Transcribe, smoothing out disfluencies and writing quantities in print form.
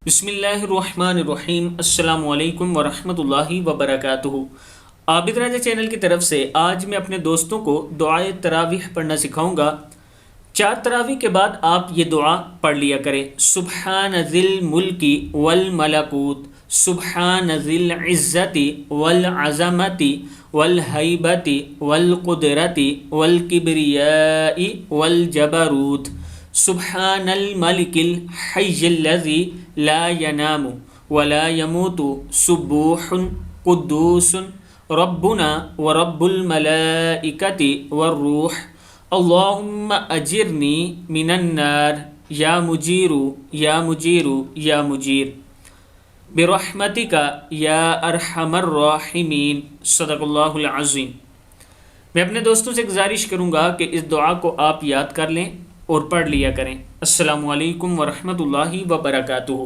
बिस्मिल्लाहिर्रहमानिर्रहीम। अस्सलामु अलैकुम वरहमतुल्लाहि वबरकातुहू। आबिद राजा चैनल की तरफ से आज मैं अपने दोस्तों को दुआए तरावीह पढ़ना सिखाऊंगा। 4 तरावीह के बाद आप ये दुआ पढ़ लिया करें। सुब्हान ज़िल मुल्की वल मलकूत, सुब्हान ज़िल इज़्ज़ति वल अज़मति वल हैबति वल कुदरति वल किब्रियाइ वल जबरूत, सुब्हानल मलिकिल हय्यिल्लज़ी ला यनामु वला यमूतु, सुब्बूहुन कुद्दूसुन रब्बुना व रब्बुल मलाइकति वर्रूह, अल्लाहुम्मा अजिरनी मिनन नार या मुजीरु या मुजीरु या मुजीर बिरहमतिका या अरहमर राहिमीन। सदक़ल्लाहुल अज़ीम। मैं अपने दोस्तों से गुजारिश करूँगा कि इस दुआ को आप याद कर लें और पढ़ लिया करें। अस्सलामु अलैकुम वरहमतुल्लाहि वबरकातुहू।